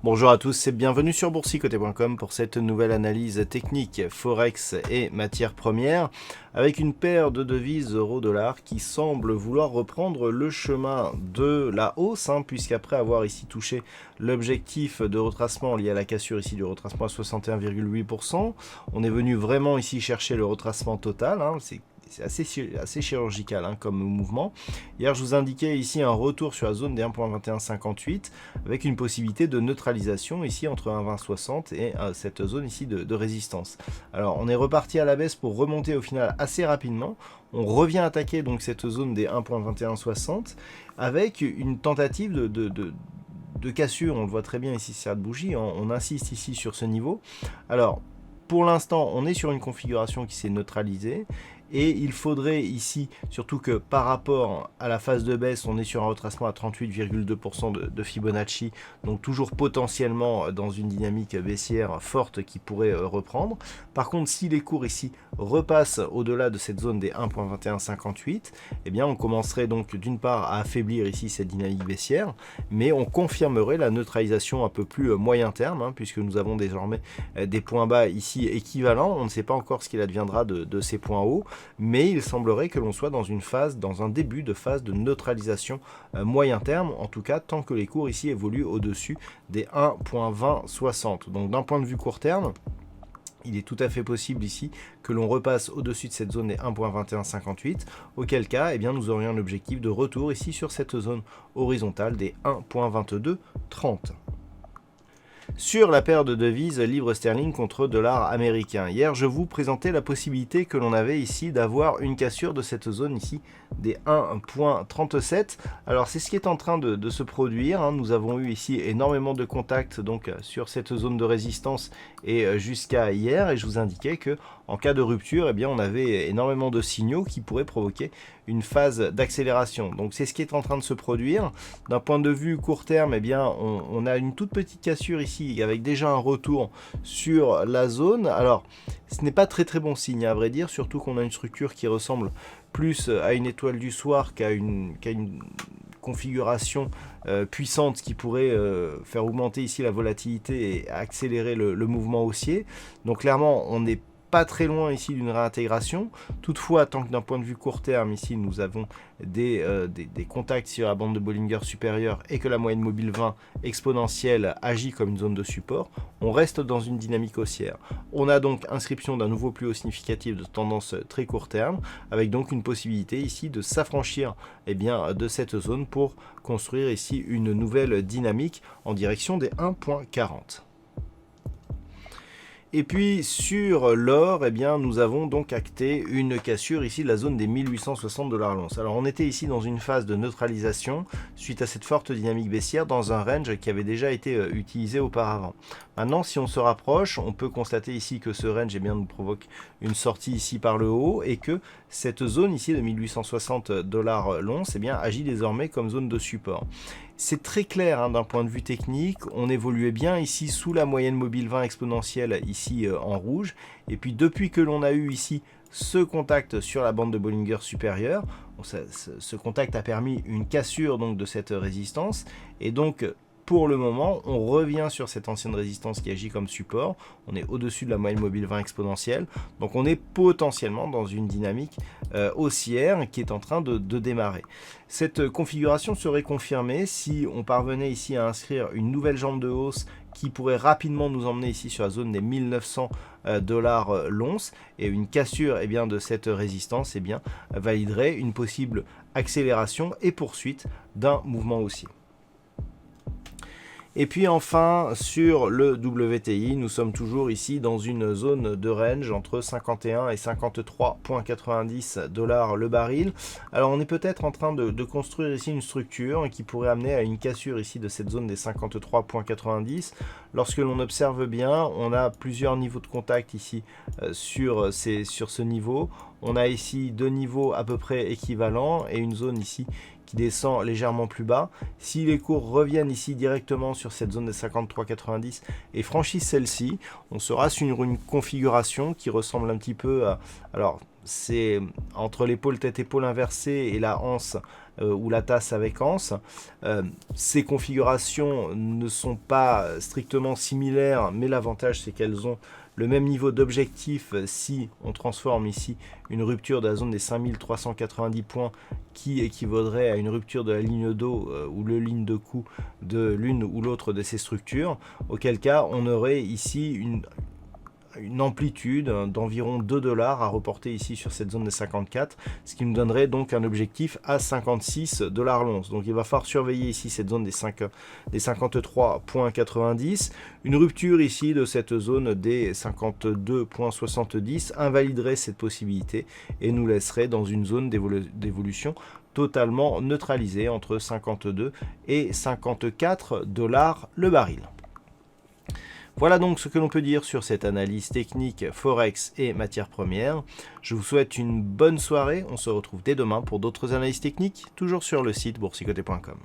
Bonjour à tous et bienvenue sur boursicoté.com pour cette nouvelle analyse technique Forex et matières premières avec une paire de devises euro-dollar qui semble vouloir reprendre le chemin de la hausse puisqu'après avoir ici touché l'objectif de retracement lié à la cassure ici du retracement à 61,8%, on est venu vraiment ici chercher le retracement total, c'est assez chirurgical comme mouvement. Hier, je vous indiquais ici un retour sur la zone des 1.2158 avec une possibilité de neutralisation ici entre 1.2060 et cette zone ici de résistance. Alors, on est reparti à la baisse pour remonter au final assez rapidement. On revient attaquer donc cette zone des 1.2160 avec une tentative de cassure. On le voit très bien ici sur cette bougie. On insiste ici sur ce niveau. Alors, pour l'instant, on est sur une configuration qui s'est neutralisée. Et il faudrait ici, surtout que par rapport à la phase de baisse, on est sur un retracement à 38,2% de Fibonacci, donc toujours potentiellement dans une dynamique baissière forte qui pourrait reprendre. Par contre, si les cours ici repassent au-delà de cette zone des 1.2158, eh bien on commencerait donc d'une part à affaiblir ici cette dynamique baissière, mais on confirmerait la neutralisation un peu plus moyen terme, puisque nous avons désormais des points bas ici équivalents. On ne sait pas encore ce qu'il adviendra de ces points hauts, mais il semblerait que l'on soit dans un début de phase de neutralisation moyen terme, en tout cas tant que les cours ici évoluent au-dessus des 1.2060. Donc d'un point de vue court terme, il est tout à fait possible ici que l'on repasse au-dessus de cette zone des 1.2158, auquel cas eh bien, nous aurions un objectif de retour ici sur cette zone horizontale des 1.2230. Sur la paire de devises livre sterling contre dollar américain. Hier, je vous présentais la possibilité que l'on avait ici d'avoir une cassure de cette zone ici des 1.37. Alors, c'est ce qui est en train de se produire. Nous avons eu ici énormément de contacts donc sur cette zone de résistance et jusqu'à hier. Et je vous indiquais que en cas de rupture, eh bien, on avait énormément de signaux qui pourraient provoquer une phase d'accélération. Donc c'est ce qui est en train de se produire. D'un point de vue court terme, eh bien, on a une toute petite cassure ici avec déjà un retour sur la zone. Alors ce n'est pas très bon signe à vrai dire, surtout qu'on a une structure qui ressemble plus à une étoile du soir qu'à une configuration puissante qui pourrait faire augmenter ici la volatilité et accélérer le mouvement haussier. Donc clairement on n'est pas très loin ici d'une réintégration. Toutefois, tant que d'un point de vue court terme, ici nous avons des contacts sur la bande de Bollinger supérieure et que la moyenne mobile 20 exponentielle agit comme une zone de support, on reste dans une dynamique haussière. On a donc inscription d'un nouveau plus haut significatif de tendance très court terme, avec donc une possibilité ici de s'affranchir de cette zone pour construire ici une nouvelle dynamique en direction des 1.40. Et puis sur l'or, nous avons donc acté une cassure ici de la zone des 1860 $ l'once. Alors on était ici dans une phase de neutralisation suite à cette forte dynamique baissière dans un range qui avait déjà été utilisé auparavant. Maintenant, si on se rapproche, on peut constater ici que ce range nous provoque une sortie ici par le haut et que cette zone ici de 1860 $ l'once agit désormais comme zone de support. C'est très clair d'un point de vue technique, on évoluait bien ici sous la moyenne mobile 20 exponentielle ici en rouge, et puis depuis que l'on a eu ici ce contact sur la bande de Bollinger supérieure, ce contact a permis une cassure donc de cette résistance, et donc pour le moment, on revient sur cette ancienne résistance qui agit comme support. On est au-dessus de la moyenne mobile 20 exponentielle. Donc on est potentiellement dans une dynamique haussière qui est en train de démarrer. Cette configuration serait confirmée si on parvenait ici à inscrire une nouvelle jambe de hausse qui pourrait rapidement nous emmener ici sur la zone des 1900 $ l'once, et une cassure de cette résistance validerait une possible accélération et poursuite d'un mouvement haussier. Et puis enfin, sur le WTI, nous sommes toujours ici dans une zone de range entre 51 et 53,90 $ le baril. Alors on est peut-être en train de construire ici une structure qui pourrait amener à une cassure ici de cette zone des 53,90. Lorsque l'on observe bien, on a plusieurs niveaux de contact ici sur ce niveau. On a ici deux niveaux à peu près équivalents et une zone ici qui descend légèrement plus bas. Si les cours reviennent ici directement sur cette zone de 53,90 et franchissent celle-ci, on sera sur une configuration qui ressemble un petit peu à... Alors, c'est entre l'épaule tête-épaule inversée et la anse ou la tasse avec anse. Ces configurations ne sont pas strictement similaires, mais l'avantage c'est qu'elles ont le même niveau d'objectif si on transforme ici une rupture de la zone des 5390 points qui équivaudrait à une rupture de la ligne d'eau ou le ligne de coup de l'une ou l'autre de ces structures, auquel cas on aurait ici une amplitude d'environ 2 $ à reporter ici sur cette zone des 54, ce qui nous donnerait donc un objectif à 56 $ l'once. Donc il va falloir surveiller ici cette zone des 53,90. Une rupture ici de cette zone des 52,70 invaliderait cette possibilité et nous laisserait dans une zone d'évolution totalement neutralisée entre 52 et 54 $ le baril. Voilà donc ce que l'on peut dire sur cette analyse technique Forex et matières premières. Je vous souhaite une bonne soirée. On se retrouve dès demain pour d'autres analyses techniques, toujours sur le site boursicoté.com.